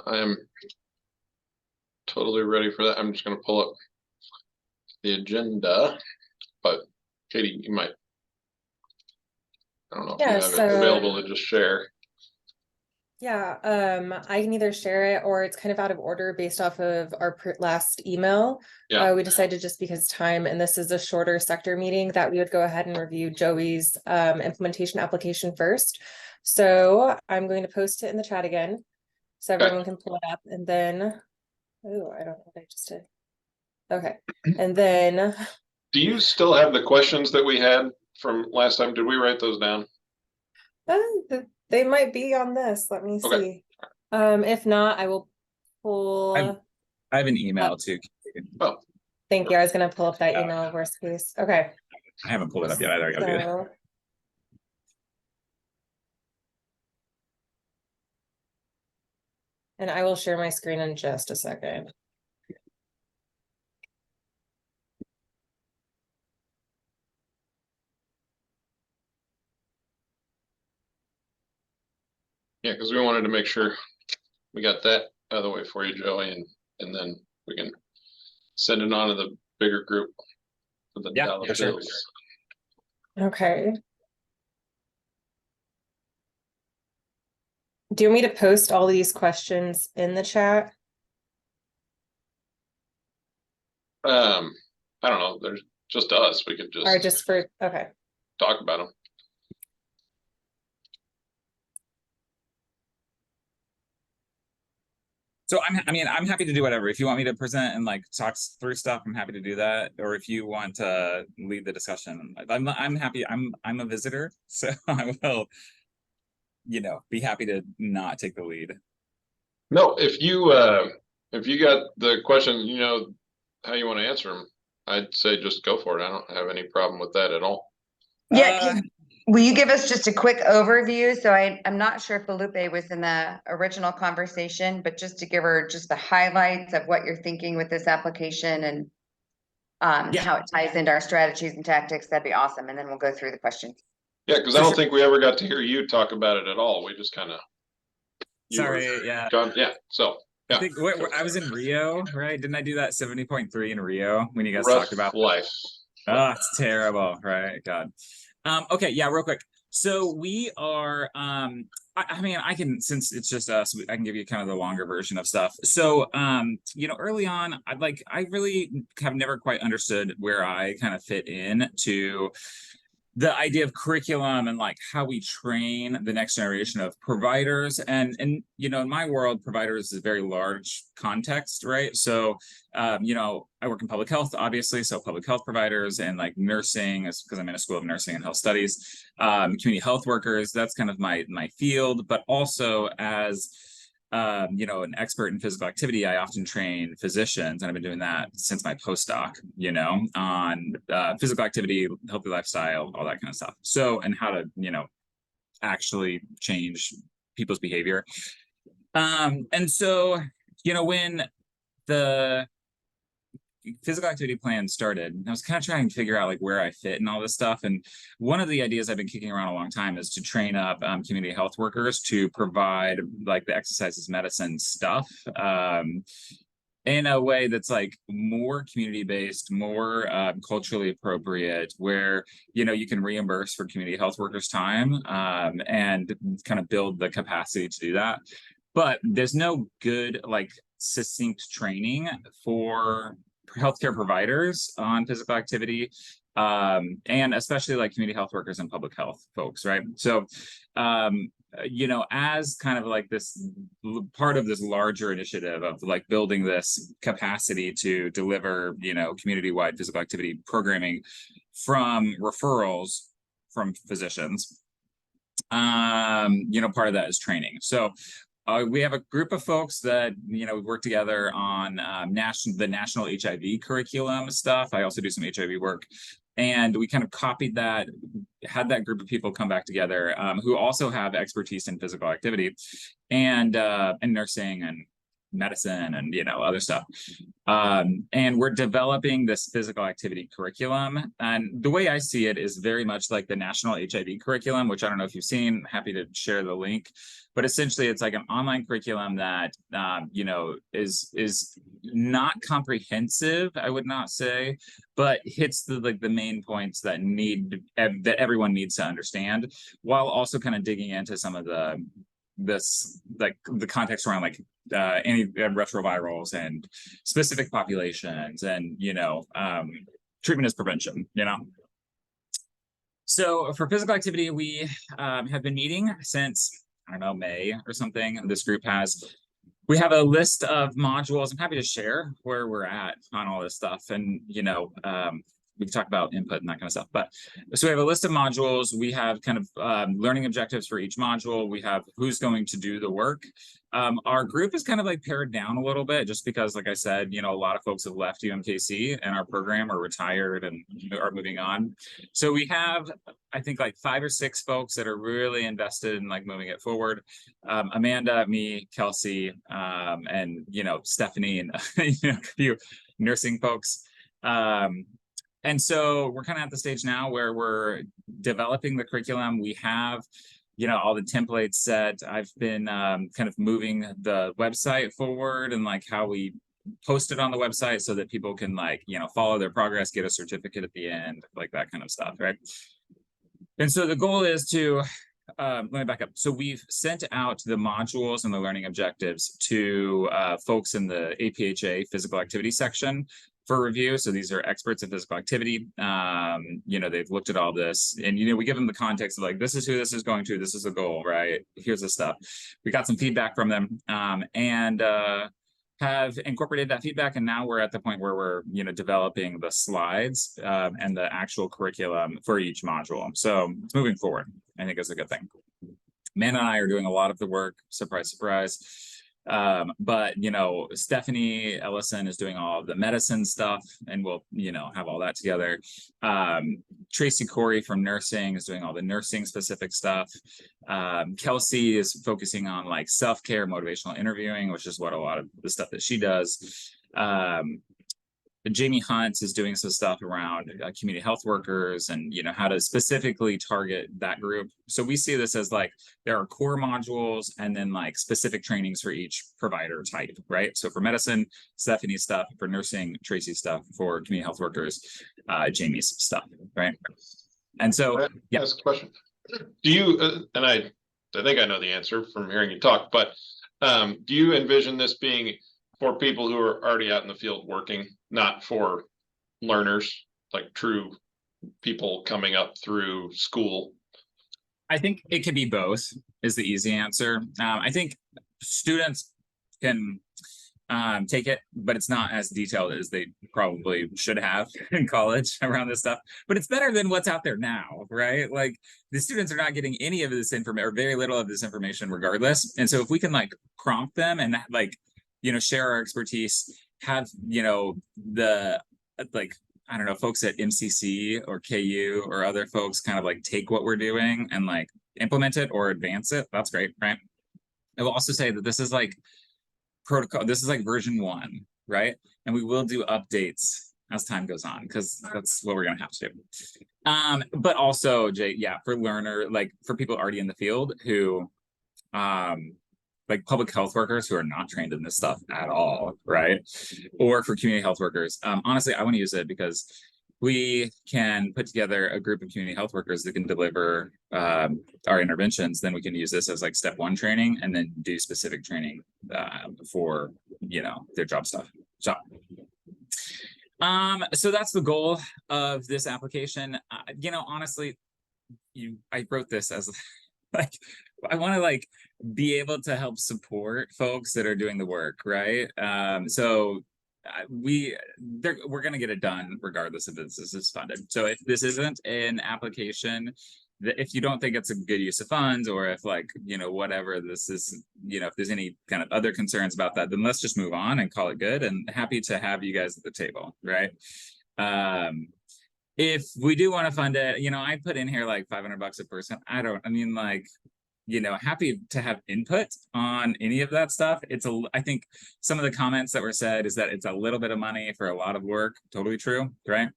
I am totally ready for that. I'm just going to pull up the agenda, but Katie, you might, I don't know if you Yeah, have it available to just share. I can either share it or it's kind of out of order based off of our last email. Yeah. We decided just because time and this is a shorter sector meeting that we would go ahead and review Joey's implementation application first. So I'm going to post it in the chat again so everyone can pull it up and then, oh, I don't know what I just did. Okay, and then Do you still have the questions that we had from last time? Did we write those down? they might be on this. Let me Okay. see. If not, I will pull. I have an email too. Oh, Thank you. I was gonna pull up that email worst case. Okay. I haven't pulled it up yet either. I gotta do that. And I will share my screen in just a second. yeah, because we wanted to make sure we got that out of the way for you, Joey, and then we can send it on to the bigger group for the dollar bills. Okay. Do you want me to post all these questions in the chat? I don't know. There's just us. We could Or just for, okay. talk about them. So I'm happy to do whatever. If you want me to present and like talk through stuff, I'm happy to do that. Or if you want to lead the discussion, I'm happy. I'm a visitor, so I will, be happy to not take the lead. No, if you got the question, how you want to answer them, I'd say just go for it. I don't have any problem with that at all. Yeah, will you give us just a quick overview? So I'm not sure if Felipe was in the original conversation, but just to give her just the highlights of what you're thinking with this application and how it ties into our strategies and tactics, that'd be awesome. And then we'll go through the questions. Yeah, because I don't think we ever got to hear you talk about it at all. We just kind of. Sorry, yeah. So. Yeah. I think I was in Rio, right? Didn't I do that 70.3 in Rio when you guys talked about life? Oh, it's terrible, right? God. Okay, yeah, real quick. So we are I can, since it's just us, I can give you kind of the longer version of stuff. So early on, I really have never quite understood where I kind of fit in to the idea of curriculum and like how we train the next generation of providers. And in my world, providers is a very large context, right? So I work in public health, obviously, so public health providers and like nursing, because I'm in a school of nursing and health studies, community health workers, that's kind of my field. But also as an expert in physical activity, I often train physicians, and I've been doing that since my postdoc, on physical activity, healthy lifestyle, all that kind of stuff. So, and how to, actually change people's behavior. And so, when the physical activity plan started, I was kind of trying to figure out like where I fit and all this stuff. And one of the ideas I've been kicking around a long time is to train up community health workers to provide like the exercises medicine stuff in a way that's like more community-based, more culturally appropriate, where you can reimburse for community health workers' time and kind of build the capacity to do that. But there's no good like succinct training for healthcare providers on physical activity, and especially like community health workers and public health folks, right? So, as kind of like this part of this larger initiative of like building this capacity to deliver, community-wide physical activity programming from referrals from physicians, part of that is training. So we have a group of folks that, we work together on the national HIV curriculum stuff. I also do some HIV work. And we kind of copied that, had that group of people come back together who also have expertise in physical activity and nursing and medicine and, you know, other stuff. And we're developing this physical activity curriculum. And the way I see it is very much like the national HIV curriculum, which I don't know if you've seen, happy to share the link, but essentially it's like an online curriculum that, you know, is not comprehensive, I would not say, but hits the like the main points that that everyone needs to understand, while also kind of digging into some of like the context around like retrovirals and specific populations and, you know, treatment is prevention, you know. So for physical activity, we have been meeting since, I don't know, May or something. We have a list of modules. I'm happy to share where we're at on all this stuff. And, you know, we can talk about input and that kind of stuff. But so we have a list of modules. We have kind of learning objectives for each module. We have who's going to do the work. Our group is kind of like pared down a little bit just because, like I said, you know, a lot of folks have left UMKC and our program are retired and are moving on. So we have, I think, like 5 or 6 folks that are really invested in like moving it forward. Amanda, me, Kelsey, and, you know, Stephanie and you know, a few nursing folks. And so we're kind of at the stage now where we're developing the curriculum. We have, you know, all the templates set. I've been kind of moving the website forward and like how we post it on the website so that people can like, you know, follow their progress, get a certificate at the end, like that kind of stuff, right? And so the goal is to, let me back up. So we've sent out the modules and the learning objectives to folks in the APHA physical activity section for review. So these are experts in physical activity. You know, they've looked at all this and, you know, we give them the context of like, this is who this is going to, this is the goal, right? Here's the stuff. We got some feedback from them and have incorporated that feedback. And now we're at the point where we're, you know, developing the slides and the actual curriculum for each module. So moving forward, I think is a good thing. Amanda and I are doing a lot of the work, surprise, surprise. But, you know, Stephanie Ellison is doing all of the medicine stuff and we'll, you know, have all that together. Tracy Corey from nursing is doing all the nursing specific stuff. Kelsey is focusing on like self-care, motivational interviewing, which is what a lot of the stuff that she does. Jamie Hunt is doing some stuff around community health workers and, you know, how to specifically target that group. So we see this as like, there are core modules and then like specific trainings for each provider type, right? So for medicine, Stephanie's stuff, for nursing, Tracy's stuff, for community health workers, Jamie's stuff, right? And so, yeah. Ask a question. Do you, and I think I know the answer from hearing you talk, but do you envision this being for people who are already out in the field working, not for learners, like true people coming up through school? I think it could be both is the easy answer. I think students can take it, but it's not as detailed as they probably should have in college around this stuff. But it's better than what's out there now, right? Like the students are not getting any of this information or very little of this information regardless. And so if we can like prompt them and like, you know, share our expertise, have, you know, the like, I don't know, folks at MCC or KU or other folks kind of like take what we're doing and like implement it or advance it. That's great, right? I will also say that this is like protocol. This is like version 1, right? And we will do updates as time goes on because that's what we're going to have to do. But also, Jay, yeah, for learner, like for people already in the field who, like public health workers who are not trained in this stuff at all, right? Or for community health workers. Honestly, I want to use it because we can put together a group of community health workers that can deliver our interventions. Then we can use this as like step 1 training and then do specific training for, you know, their job stuff. So that's the goal of this application. You know, honestly, I wrote this as like, I want to like be able to help support folks that are doing the work, right? So we're going to get it done regardless if this is funded. So if this isn't an application, if you don't think it's a good use of funds, or if like, you know, whatever this is, you know, if there's any kind of other concerns about that, then let's just move on and call it good. And happy to have you guys at the table, right? If we do want to fund it, you know, I put in here like $500 a person. I mean, like, happy to have input on any of that stuff. I think some of the comments that were said is that it's a little bit of money for a lot of work. Totally true, right?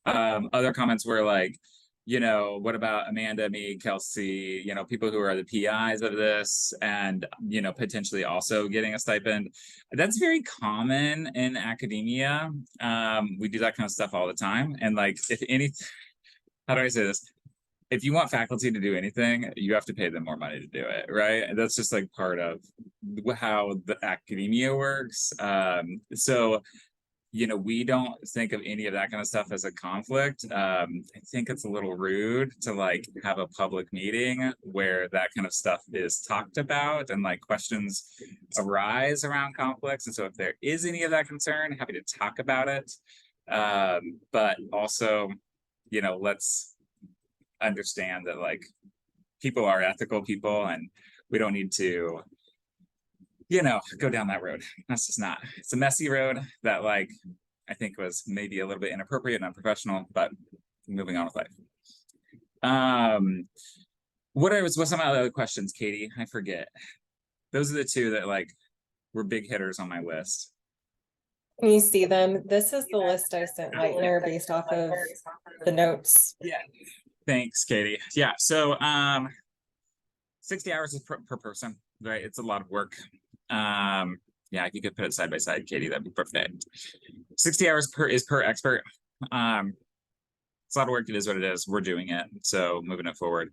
Other comments were like, what about Amanda, me, Kelsey, people who are the PIs of this and, potentially also getting a stipend. That's very common in academia. We do that kind of stuff all the time. And like, how do I say this? If you want faculty to do anything, you have to pay them more money to do it, right? That's just like part of how the academia works. So we don't think of any of that kind of stuff as a conflict. I think it's a little rude to like have a public meeting where that kind of stuff is talked about and like questions arise around conflicts. And so if there is any of that concern, happy to talk about it. But also, let's understand that like people are ethical people and we don't need to go down that road. That's just not, it's a messy road that like, I think was maybe a little bit inappropriate and unprofessional, but moving on with life. What's some other questions, Katie? I forget. Those are the two that like were big hitters on my list. Can you see them? This is the list I sent Leitner based off of the notes. Yeah. Thanks, Katie. Yeah. So 60 hours is per person, right? It's a lot of work. Yeah, if you could put it side by side, Katie, that'd be perfect. 60 hours is per expert. It's a lot of work. It is what it is. We're doing it. So moving it forward.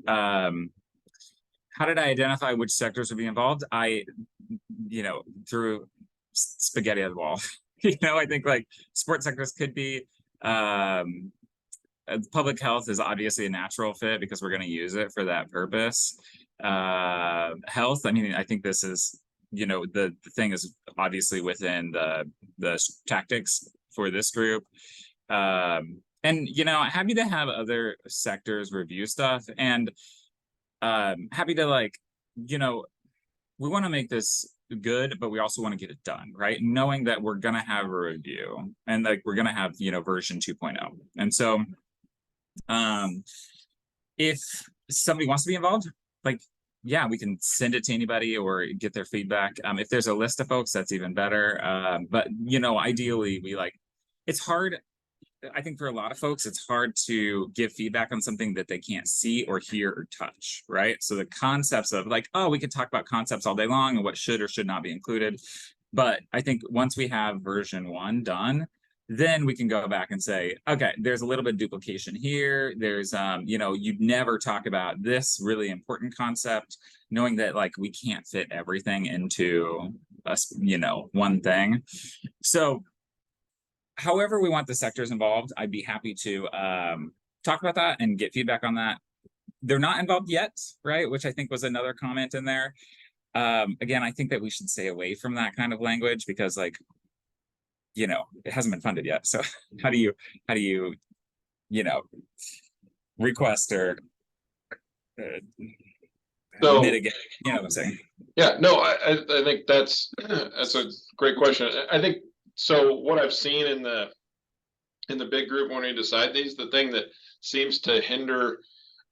How did I identify which sectors would be involved? I threw spaghetti at the wall. I think like sports sectors could be, public health is obviously a natural fit because we're going to use it for that purpose. Health, I mean, I think this is, the thing is obviously within the tactics for this group. And, happy to have other sectors review stuff and happy to like, we want to make this good, but we also want to get it done, right? Knowing that we're going to have a review and like we're going to have, version 2.0. And so if somebody wants to be involved, like, yeah, we can send it to anybody or get their feedback. If there's a list of folks, that's even better. But, ideally we like, it's hard. I think for a lot of folks, it's hard to give feedback on something that they can't see or hear or touch, right? So the concepts of like, oh, we could talk about concepts all day long and what should or should not be included. But I think once we have version 1 done, then we can go back and say, okay, there's a little bit of duplication here. There's, you'd never talk about this really important concept, knowing that like we can't fit everything into one thing. So however we want the sectors involved, I'd be happy to talk about that and get feedback on that. They're not involved yet, right? Which I think was another comment in there. Again, I think that we should stay away from that kind of language because like, it hasn't been funded yet. So how do you request or mitigate, what I'm saying? Yeah, no, I think that's a great question. I think, so what I've seen in the big group when we decide these, the thing that seems to hinder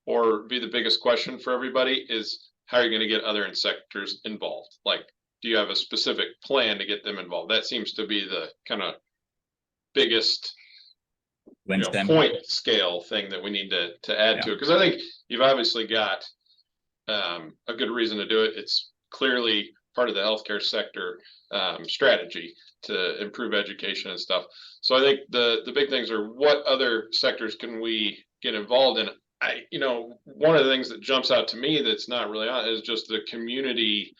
or be the biggest question for everybody is how are you going to get other sectors involved? Like, do you have a specific plan to get them involved? That seems to be the kind of biggest point scale thing that we need to add to it. Because I think you've obviously got a good reason to do it. It's clearly part of the healthcare sector strategy to improve education and stuff. So I think the big things are what other sectors can we get involved in? One of the things that jumps out to me that's not really on is just the community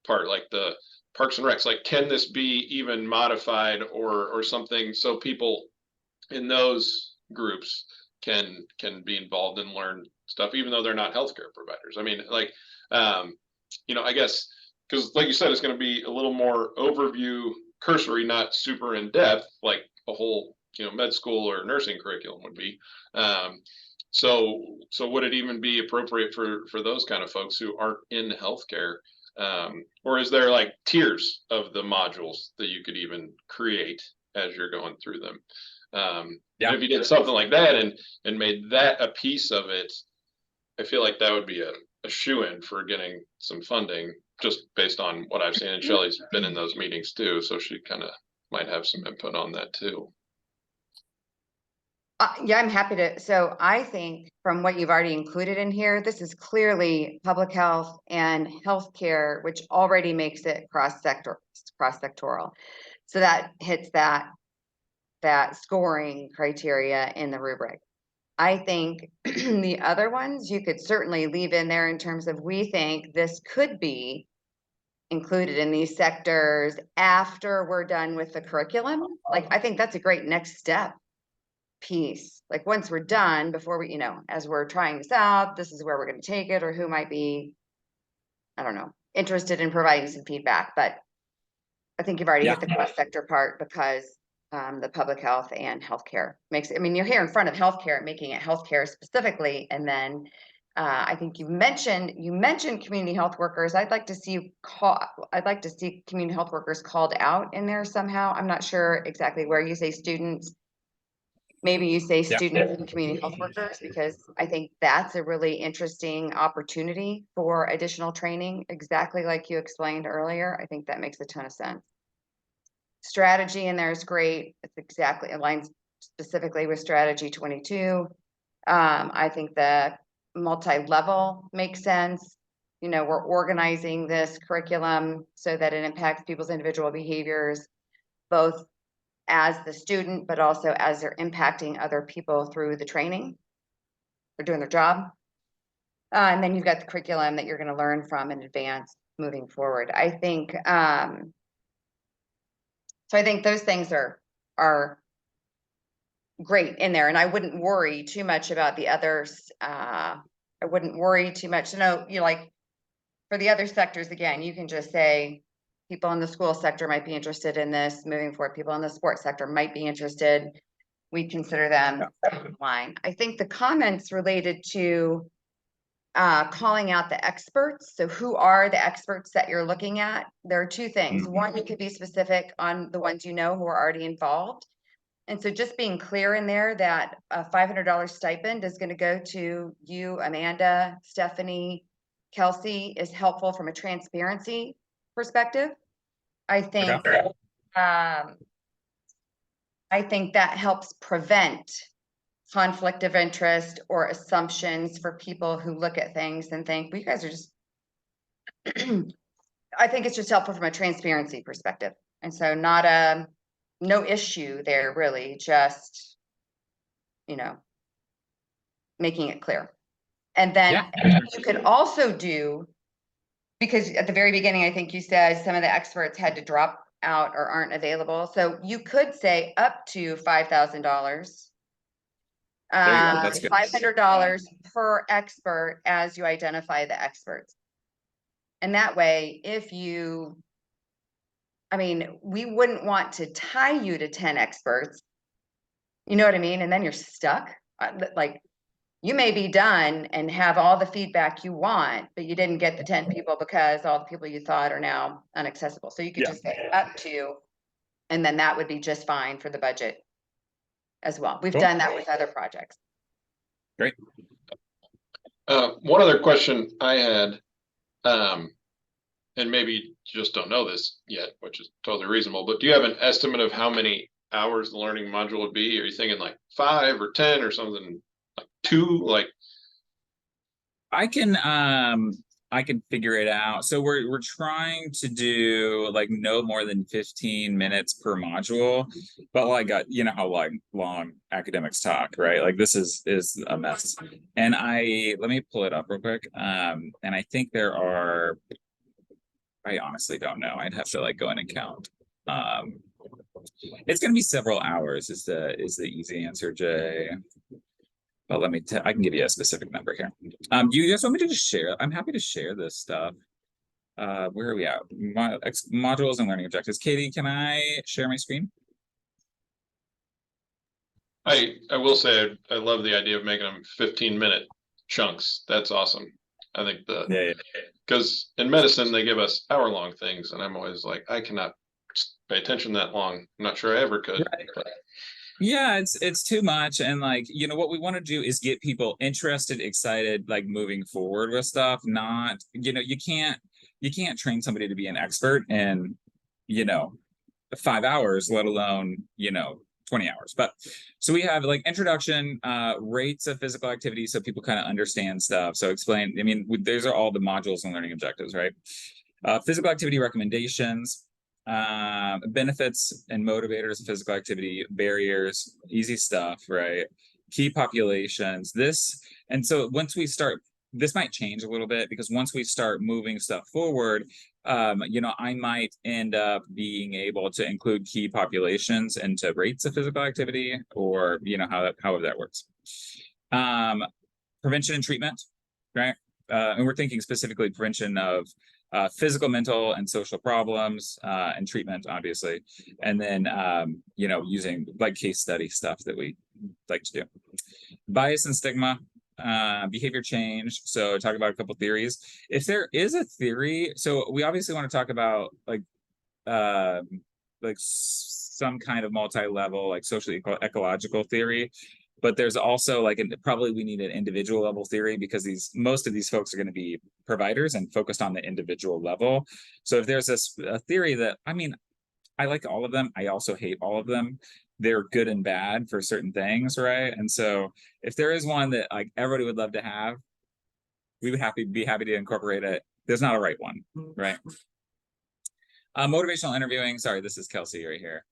part, like the Parks and Recs. Like, can this be even modified or something so people in those groups can be involved and learn stuff, even though they're not healthcare providers? I mean, like, I guess, because like you said, it's going to be a little more overview, cursory, not super in depth, like a whole, med school or nursing curriculum would be. So would it even be appropriate for those kind of folks who aren't in healthcare? Or is there like tiers of the modules that you could even create as you're going through them? If you did something like that and made that a piece of it, I feel like that would be a shoo-in for getting some funding, just based on what I've seen. And Shelley's been in those meetings too, so she kind of might have some input on that too. Yeah, I'm happy to. So I think from what you've already included in here, this is clearly public health and healthcare, which already makes it cross-sectoral. So that hits that scoring criteria in the rubric. I think the other ones you could certainly leave in there in terms of, we think this could be included in these sectors after we're done with the curriculum. Like, I think that's a great next step piece. Like, once we're done, before we, as we're trying this out, this is where we're going to take it, or who might be, I don't know, interested in providing some feedback. But I think you've already hit the cross sector part, because the public health and healthcare makes it, I mean, you're here in front of healthcare, making it healthcare specifically. And then I think you mentioned community health workers. I'd like to see community health workers called out in there somehow. I'm not sure exactly where you say students. Maybe you say students and community health workers, because I think that's a really interesting opportunity for additional training, exactly like you explained earlier. I think that makes a ton of sense. Strategy in there is great. It's exactly aligns specifically with strategy 22. I think the multi-level makes sense. We're organizing this curriculum so that it impacts people's individual behaviors, both as the student, but also as they're impacting other people through the training. They're doing their job. And then you've got the curriculum that you're going to learn from in advance moving forward. I think, so I think those things are great in there. And I wouldn't worry too much about the others. I wouldn't worry too much. Like for the other sectors, again, you can just say, people in the school sector might be interested in this moving forward. People in the sports sector might be interested. We consider them line. I think the comments related to calling out the experts. So who are the experts that you're looking at? There are two things. One, you could be specific on the ones who are already involved. And so just being clear in there that a $500 stipend is going to go to you, Amanda, Stephanie, Kelsey, is helpful from a transparency perspective. I think I think that helps prevent conflict of interest or assumptions for people who look at things and think, well, you guys are just I think it's just helpful from a transparency perspective. And so no issue there, really, just making it clear. And then you could also do, because at the very beginning, I think you said some of the experts had to drop out or aren't available. So you could say up to $5,000. That's good. $500 per expert as you identify the experts. And that way, we wouldn't want to tie you to 10 experts. You know what I mean? And then you're stuck. Like, you may be done and have all the feedback you want, but you didn't get the 10 people because all the people you thought are now inaccessible. So you could just say up to, and then that would be just fine for the budget as well. We've done that with other projects. Great. One other question I had, and maybe you just don't know this yet, which is totally reasonable, but do you have an estimate of how many hours the learning module would be? Are you thinking like 5 or 10 or something like 2? Like, I can figure it out. So we're trying to do like no more than 15 minutes per module, but like you know how long academics talk, right? Like this is a mess. And let me pull it up real quick. And I think I honestly don't know. I'd have to like go in and count. It's gonna be several hours is the easy answer, Jay. But I can give you a specific number here. Do you guys want me to just share? I'm happy to share this stuff. Where are we at? Modules and learning objectives. Katie, can I share my screen? I will say I love the idea of making them 15-minute chunks. That's awesome. I think because in medicine they give us hour-long things, and I'm always like, I cannot pay attention that long. I'm not sure I ever could. Right. Yeah, it's too much. And like, you know, what we want to do is get people interested, excited, like moving forward with stuff. Not, you know, you can't train somebody to be an expert in, you know, 5 hours, let alone, 20 hours. But so we have like introduction, rates of physical activity so people kind of understand stuff. So explain, I mean, those are all the modules and learning objectives, right? Physical activity recommendations, benefits and motivators of physical activity, barriers, easy stuff, right? Key populations, and so once we start, this might change a little bit because once we start moving stuff forward, I might end up being able to include key populations into rates of physical activity, or however that works. Prevention and treatment, right? And we're thinking specifically prevention of physical, mental, and social problems, and treatment, obviously. And then, using like case study stuff that we like to do. Bias and stigma, behavior change. So talk about a couple theories. If there is a theory, so we obviously want to talk about like some kind of multi-level, like social ecological theory. But there's also like, probably we need an individual level theory because most of these folks are going to be providers and focused on the individual level. So if there's a theory that, I mean, I like all of them, I also hate all of them. They're good and bad for certain things, right? And so if there is one that like everybody would love to have, we would be happy to incorporate it. There's not a right one, right? Motivational interviewing. Sorry, this is Kelsey right here.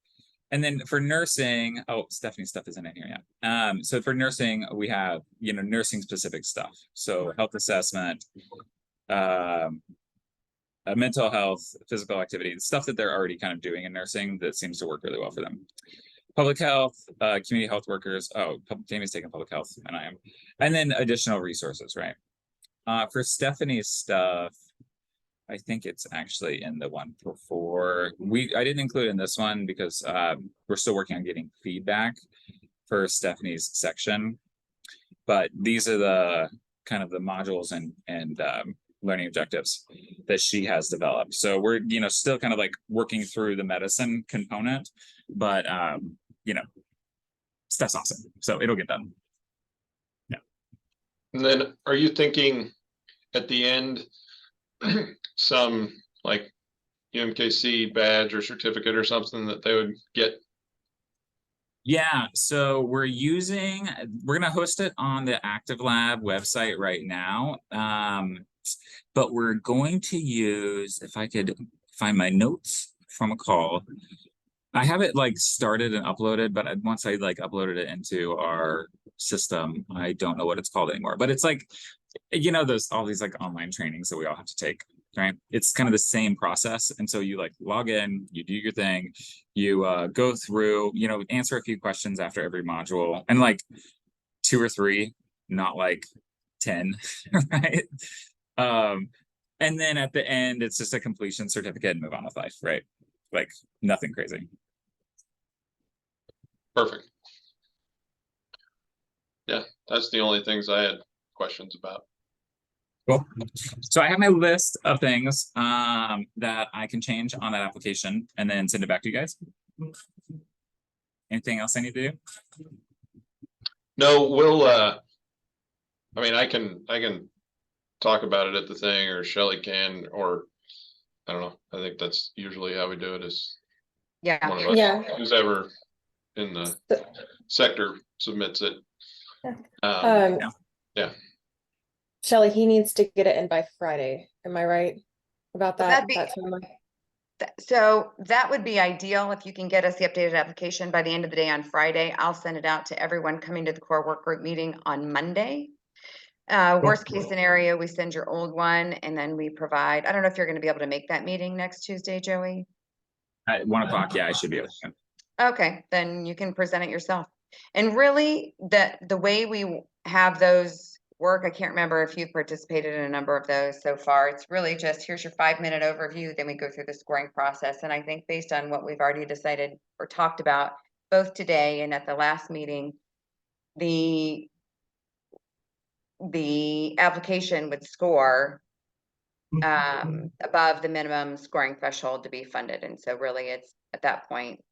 And then for nursing, oh, Stephanie's stuff isn't in here yet. So for nursing, we have, nursing specific stuff. So health assessment, mental health, physical activity, stuff that they're already kind of doing in nursing that seems to work really well for them. Public health, community health workers. Oh, Jamie's taking public health and I am. And then additional resources, right? For Stephanie's stuff, I think it's actually in the one before. I didn't include it in this one because we're still working on getting feedback for Stephanie's section. But these are the kind of the modules and learning objectives that she has developed. So we're still kind of like working through the medicine component, but stuff's awesome. So it'll get done. Yeah. And then are you thinking at the end some like UMKC badge or certificate or something that they would get? Yeah, so we're gonna host it on the Active Lab website right now. But we're going to use, if I could find my notes from a call, I have it like started and uploaded, but once I like uploaded it into our system, I don't know what it's called anymore. But it's like, there's all these like online trainings that we all have to take, right? It's kind of the same process. And so you like log in, you do your thing, you go through, answer a few questions after every module, and like 2 or 3, not like 10, right? And then at the end, it's just a completion certificate and move on with life, right? Like nothing crazy. Perfect. Yeah, that's the only things I had questions about. Cool. So I have my list of things that I can change on that application and then send it back to you guys. Anything else I need to do? No, we'll I mean, I can talk about it at the thing, or Shelley can, or I don't know. I think that's usually how we do it, is Yeah. one of us, Yeah. who's ever in the sector submits it. Yeah. Shelley, he needs to get it in by Friday. Am I right about that? That'd be- That timeline? So that would be ideal if you can get us the updated application by the end of the day on Friday. I'll send it out to everyone coming to the core work group meeting on Monday. Worst case scenario, we send your old one and then we provide, I don't know if you're going to be able to make that meeting next Tuesday, Joey. At 1 o'clock, yeah, I should be able to. Okay, then you can present it yourself. And really, the way we have those work, I can't remember if you've participated in a number of those so far. It's really just, here's your 5-minute overview, then we go through the scoring process. And I think based on what we've already decided or talked about, both today and at the last meeting, the application would score above the minimum scoring threshold to be funded. And so really it's at that point,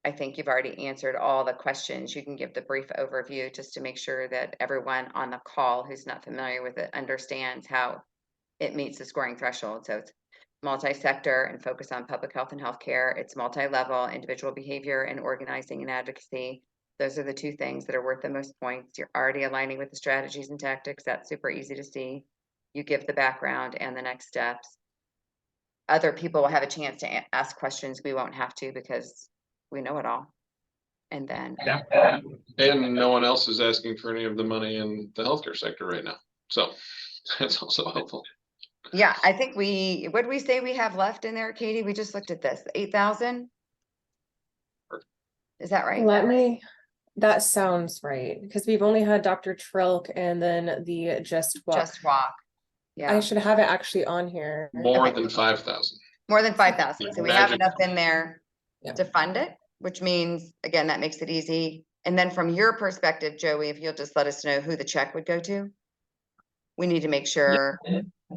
I think you've already answered all the questions. You can give the brief overview just to make sure that everyone on the call who's not familiar with it understands how it meets the scoring threshold. So it's multi-sector and focus on public health and healthcare. It's multi-level, individual behavior and organizing and advocacy. Those are the two things that are worth the most points. You're already aligning with the strategies and tactics. That's super easy to see. You give the background and the next steps. Other people will have a chance to ask questions. We won't have to because we know it all. And then Yeah. And no one else is asking for any of the money in the healthcare sector right now. So that's also helpful. yeah, I think what did we say we have left in there, Katie? We just looked at this, 8,000? Is that right? That sounds right, because we've only had Dr. Trilk and then the Just Walk. Just walk. I Yeah, should have it actually on here. More Okay. than 5,000. more than 5,000. So we have Magic. enough in there Yeah. to fund it, which means, again, that makes it easy. And then from your perspective, Joey, if you'll just let us know who the check would go to. We need to make sure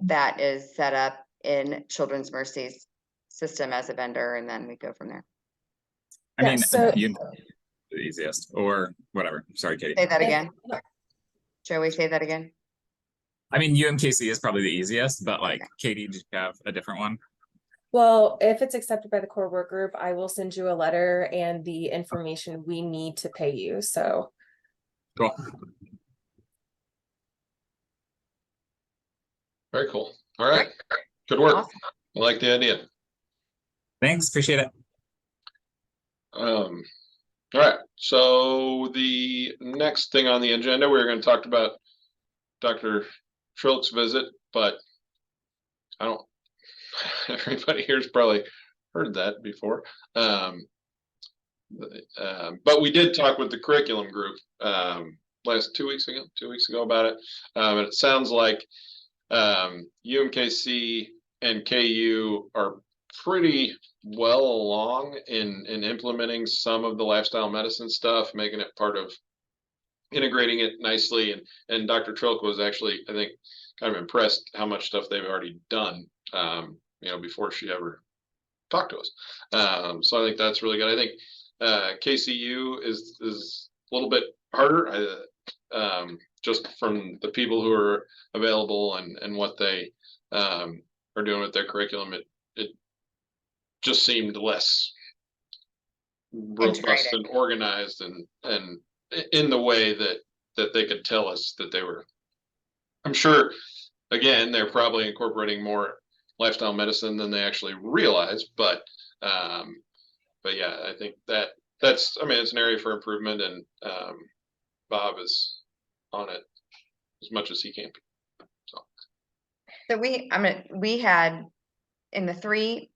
that is set up in Children's Mercy's system as a vendor, and then we go from there. I Yeah, mean, so- the easiest or whatever. Sorry, Katie. Say that again. Joey, say that again. I mean, UMKC is probably the easiest, but like Katie, do you have a different one? Well, if it's accepted by the core work group, I will send you a letter and the information we need to pay you, so. Cool. Very cool. All right. Good work. Awesome. I like the idea. Thanks, appreciate it. All right. So the next thing on the agenda, we're going to talk about Dr. Trilk's visit, but I don't, everybody here's probably heard that before. But we did talk with the curriculum group last 2 weeks ago about it. And it sounds like UMKC and KU are pretty well along in implementing some of the lifestyle medicine stuff, making it part of integrating it nicely. And Dr. Trilk was actually, I think, kind of impressed how much stuff they've already done, before she ever talked to us. So I think that's really good. I think KCU is a little bit harder, just from the people who are available and what they are doing with their curriculum. It just seemed less robust Integrated. and organized and in the way that they could tell us that they were. I'm sure, again, they're probably incorporating more lifestyle medicine than they actually realize, but yeah, I think that's it's an area for improvement, and Bob is on it as much as he can be. So we had in the 3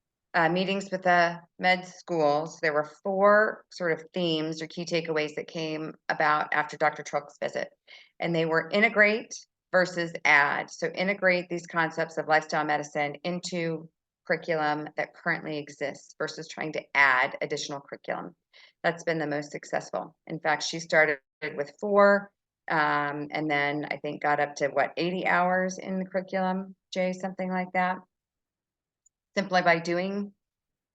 meetings with the med schools, there were 4 sort of themes or key takeaways that came about after Dr. Trilk's visit. And they were integrate versus add. So integrate these concepts of lifestyle medicine into curriculum that currently exists versus trying to add additional curriculum. That's been the most successful. In fact, she started with 4, and then I think got up to 80 hours in the curriculum, Jay, something like that. Simply by doing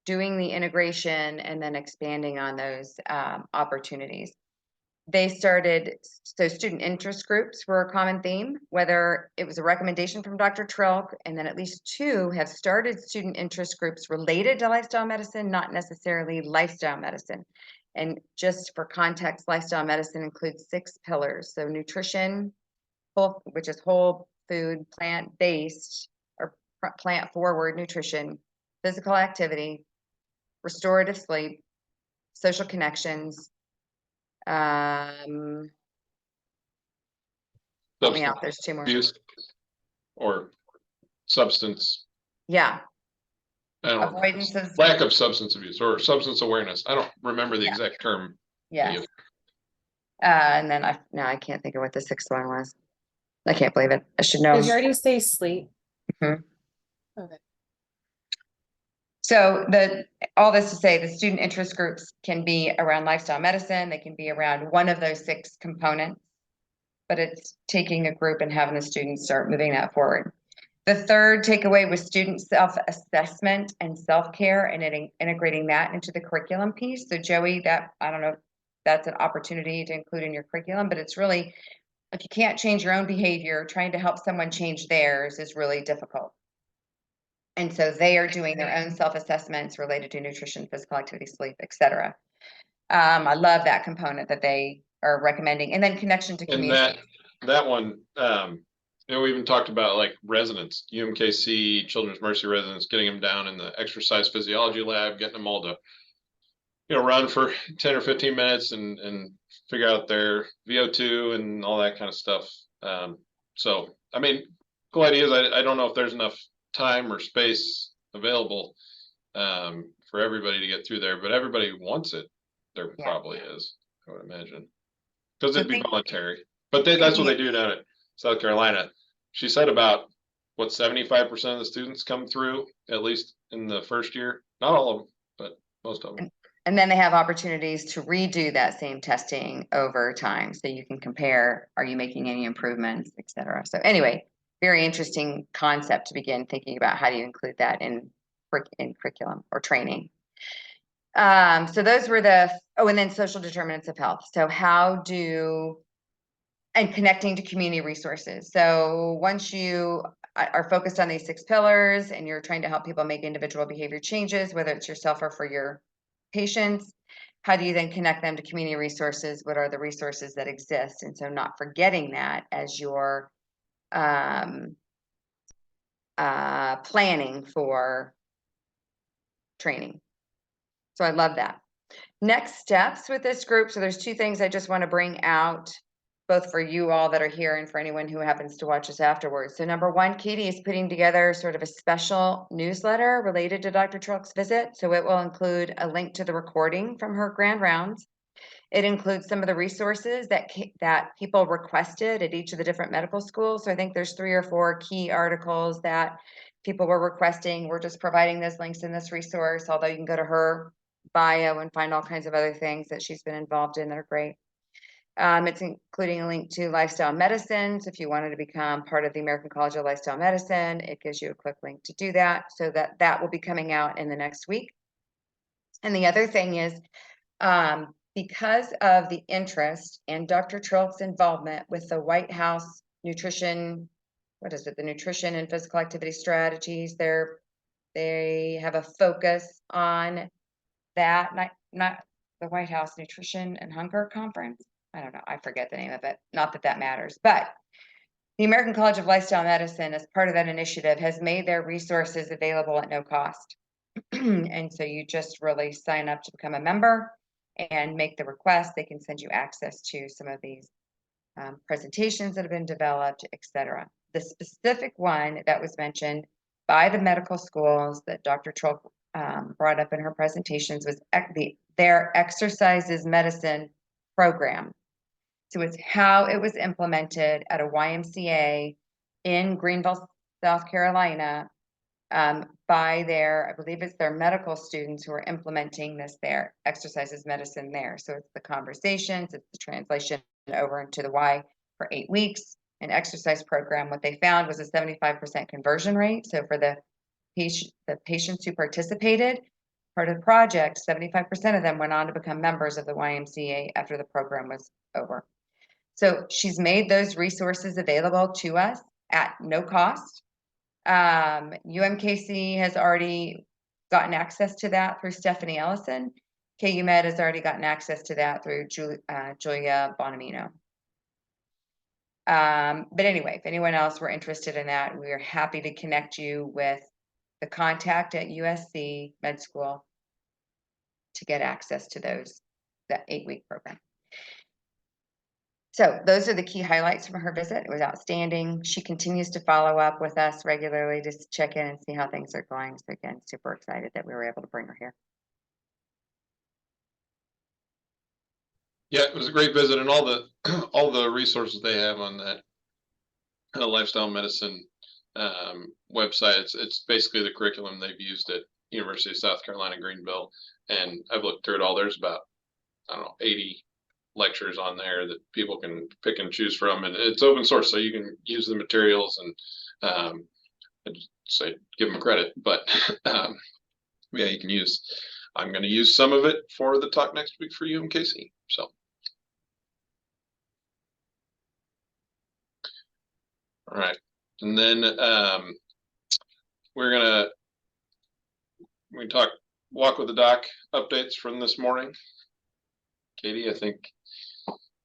the integration and then expanding on those opportunities. They started, so student interest groups were a common theme, whether it was a recommendation from Dr. Trilk, and then at least 2 have started student interest groups related to lifestyle medicine, not necessarily lifestyle medicine. And just for context, lifestyle medicine includes 6 pillars. So nutrition, which is whole food, plant-based, or plant-forward nutrition, physical activity, restorative sleep, social connections. Help me out, there's 2 more. Abuse or substance. Yeah, I don't know. avoidance of, Lack of substance abuse or substance awareness. I don't remember the Yeah. exact term. yes. And then I can't think of what the 6th one was. I can't believe it. I should know. Did you already say sleep? Mhm. Okay. So all this to say, the student interest groups can be around lifestyle medicine. They can be around one of those 6 components, but it's taking a group and having the students start moving that forward. The third takeaway was student self-assessment and self-care and integrating that into the curriculum piece. So Joey, that, I don't know, if that's an opportunity to include in your curriculum, but it's really, if you can't change your own behavior, trying to help someone change theirs is really difficult. And so they are doing their own self-assessments related to nutrition, physical activity, sleep, etc. I love that component that they are recommending, and then connection to And community. that one, we even talked about like residents, UMKC, Children's Mercy residents, getting them down in the exercise physiology lab, getting them all to, run for 10 or 15 minutes and figure out their VO2 and all that kind of stuff. So, I mean, cool ideas. I don't know if there's enough time or space available for everybody to get through there, but everybody wants it. There Yeah. probably is, I would imagine, because So it'd be think- voluntary. But that's what they do down at South Carolina. She said about 75% of the students come through, at least in the first year. Not all of them, but most of them. And then they have opportunities to redo that same testing over time. So you can compare, are you making any improvements, et cetera. So anyway, very interesting concept to begin thinking about how do you include that in curriculum or training. So those were and then social determinants of health. So and connecting to community resources. So once you are focused on these 6 pillars and you're trying to help people make individual behavior changes, whether it's yourself or for your patients, how do you then connect them to community resources? What are the resources that exist? And so not forgetting that as you're planning for training. So I love that. Next steps with this group. So there's 2 things I just want to bring out, both for you all that are here and for anyone who happens to watch us afterwards. So number 1, Katie is putting together sort of a special newsletter related to Dr. Trilk's visit. So it will include a link to the recording from her grand rounds. It includes some of the resources that people requested at each of the different medical schools. So I think there's 3 or 4 key articles that people were requesting. We're just providing those links in this resource, although you can go to her bio and find all kinds of other things that she's been involved in that are great. It's including a link to lifestyle medicine. So if you wanted to become part of the American College of Lifestyle Medicine, it gives you a quick link to do that. So that will be coming out in the next week. And the other thing is, because of the interest and Dr. Trilk's involvement with the White House nutrition, the nutrition and physical activity strategies, they have a focus on that, not the White House Nutrition and Hunger Conference. I don't know. I forget the name of it. Not that that matters, but the American College of Lifestyle Medicine, as part of that initiative, has made their resources available at no cost. And so you just really sign up to become a member and make the request. They can send you access to some of these presentations that have been developed, et cetera. The specific one that was mentioned by the medical schools that Dr. Trilk brought up in her presentations was their exercises medicine program. So it's how it was implemented at a YMCA in Greenville, South Carolina, by I believe it's their medical students who are implementing their exercises medicine there. So it's the conversations, it's the translation over into the Y for 8 weeks, an exercise program. What they found was a 75% conversion rate. So for the patients who participated, part of the project, 75% of them went on to become members of the YMCA after the program was over. So she's made those resources available to us at no cost. UMKC has already gotten access to that through Stephanie Ellison. KU Med has already gotten access to that through Julia Bonamino. But anyway, if anyone else were interested in that, we are happy to connect you with the contact at USC Med School to get access to that 8-week program. So those are the key highlights from her visit. It was outstanding. She continues to follow up with us regularly to check in and see how things are going. So again, super excited that we were able to bring her here. Yeah, it was a great visit, and all the resources they have on that lifestyle medicine website. It's basically the curriculum they've used at University of South Carolina, Greenville, and I've looked through it all. There's about, I don't know, 80 lectures on there that people can pick and choose from, and it's open source, so you can use the materials. And I just say, give them credit, but, yeah, you can I'm gonna use some of it for the talk next week for UMKC, so. All right, and then, we talk walk with the doc updates from this morning. Katie, I think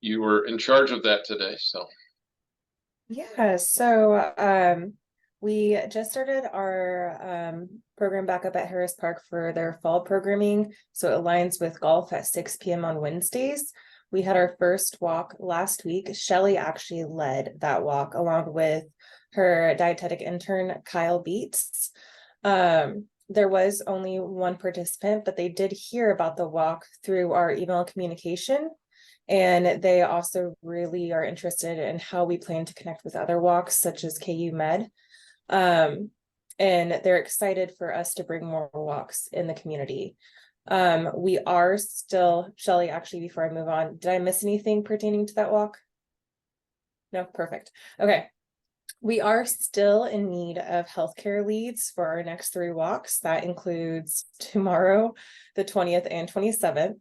you were in charge of that today, so. Yeah, so we just started our program back up at Harris Park for their fall programming. So it aligns with golf at 6 p.m. on Wednesdays. We had our first walk last week. Shelly actually led that walk along with her dietetic intern, Kyle Beats. There was only one participant, but they did hear about the walk through our email communication. And they also really are interested in how we plan to connect with other walks, such as KU Med. And they're excited for us to bring more walks in the community. We are still, Shelly, actually, before I move on, did I miss anything pertaining to that walk? No, perfect. Okay. We are still in need of healthcare leads for our next 3 walks. That includes tomorrow, the 20th and 27th.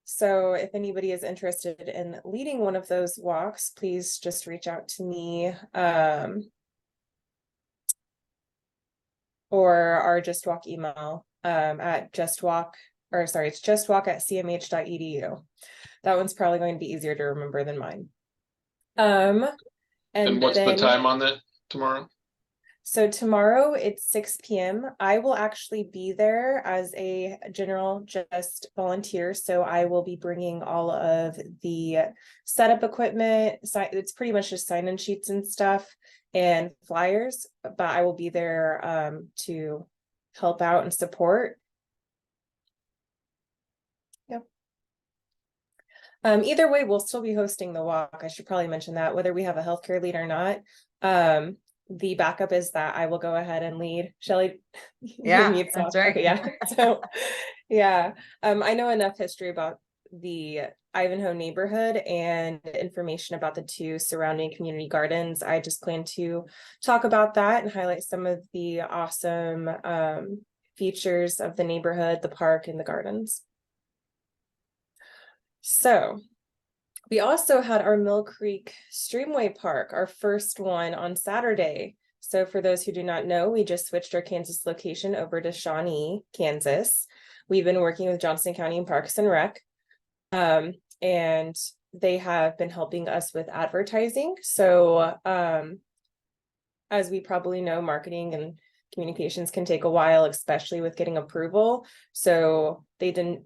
So if anybody is interested in leading one of those walks, please just reach out to me, or our Just Walk email, at it's justwalk@cmh.edu. That one's probably going to be easier to remember than mine. And what's the then- time on that tomorrow? So tomorrow it's 6 p.m. I will actually be there as a general just volunteer. So I will be bringing all of the setup equipment. It's pretty much just sign-in sheets and stuff and flyers, but I will be there to help out and support. Yep. Either way, we'll still be hosting the walk. I should probably mention that, whether we have a healthcare lead or not. The backup is that I will go ahead and lead. Shelly, Yeah, mute that's off. right. Okay, yeah. So, yeah, I know enough history about the Ivanhoe neighborhood and information about the 2 surrounding community gardens. I just plan to talk about that and highlight some of the awesome features of the neighborhood, the park, and the gardens. So we also had our Mill Creek Streamway Park, our first one on Saturday. So for those who do not know, we just switched our Kansas location over to Shawnee, Kansas. We've been working with Johnson County and Parks and Rec, and they have been helping us with advertising. So as we probably know, marketing and communications can take a while, especially with getting approval. So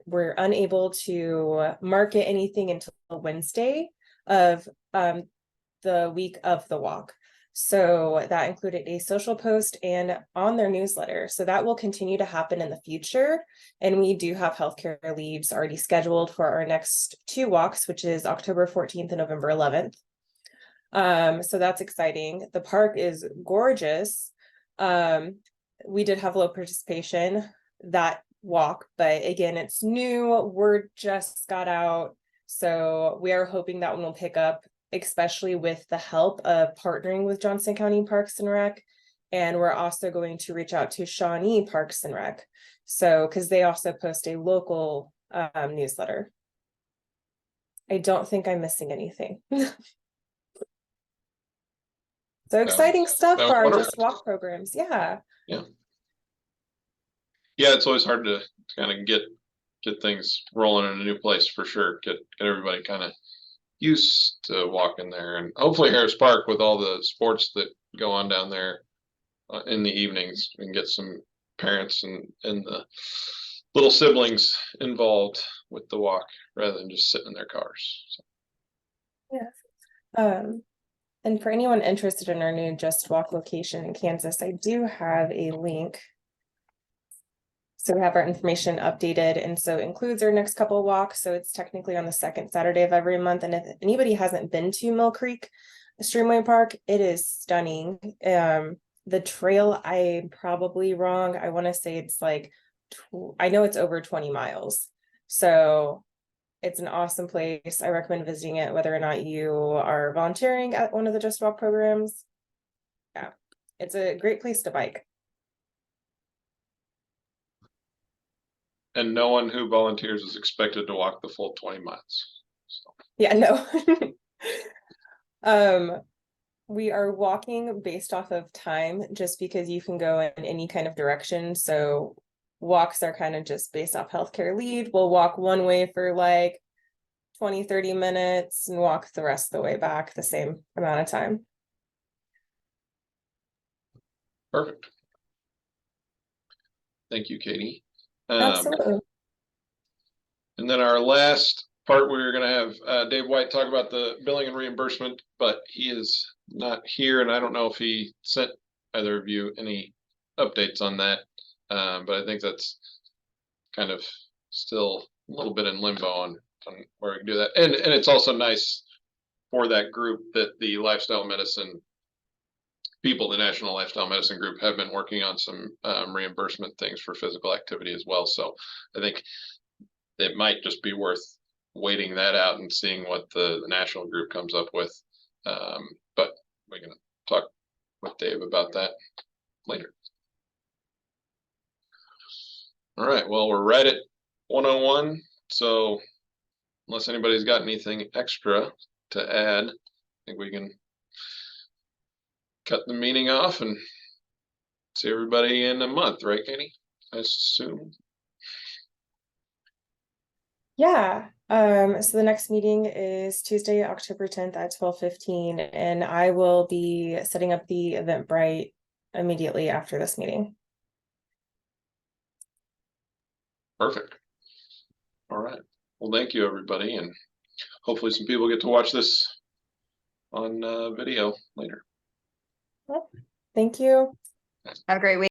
we're unable to market anything until Wednesday of the week of the walk. So that included a social post and on their newsletter. So that will continue to happen in the future. And we do have healthcare leads already scheduled for our next 2 walks, which is October 14th and November 11th. So that's exciting. The park is gorgeous. We did have low participation that walk, but again, it's new. Word just got out. So we are hoping that one will pick up, especially with the help of partnering with Johnson County Parks and Rec. And we're also going to reach out to Shawnee Parks and Rec. So, because they also post a local newsletter. I don't think I'm missing anything. So exciting stuff for our Just Walk programs. Yeah. Yeah, it's always hard to kind of get things rolling in a new place for sure. Get everybody kind of used to walking there, and hopefully Harris Park, with all the sports that go on down there in the evenings, we can get some parents and the little siblings involved with the walk rather than just sitting in their cars. So. Yeah. And for anyone interested in our new Just Walk location in Kansas, I do have a link. So we have our information updated, and so it includes our next couple of walks. So it's technically on the 2nd Saturday of every month. And if anybody hasn't been to Mill Creek Streamway Park, it is stunning. The trail, I'm probably wrong. I want to say it's like, I know it's over 20 miles. So It's an awesome place. I recommend visiting it, whether or not you are volunteering at one of the Just Walk programs. Yeah, it's a great place to bike. And no one who volunteers is expected to walk the full 20 miles. So, Yeah, no. We are walking based off of time, just because you can go in any kind of direction. So walks are kind of just based off healthcare lead. We'll walk one way for like 20-30 minutes and walk the rest of the way back the same amount of time. perfect. Thank you, Katie. Absolutely. And then our last part, we're going to have Dave White talk about the billing and reimbursement, but he is not here, and I don't know if he sent either of you any updates on that. But I think that's kind of still a little bit in limbo on where we can do that. And it's also nice for that group that the lifestyle medicine people, the National Lifestyle Medicine Group, have been working on some reimbursement things for physical activity as well. So I think it might just be worth waiting that out and seeing what the national group comes up with. But we're going to talk with Dave about that later. All right, well, we're right at 1:01. So unless anybody's got anything extra to add, I think we can cut the meeting off and see everybody in a month, right, Katie? I assume. Yeah. So the next meeting is Tuesday, October 10th at 12:15, and I will be setting up the Eventbrite immediately after this meeting. Perfect. All right. Well, thank you, everybody, and hopefully some people get to watch this on video later. Thank you. Have a great week.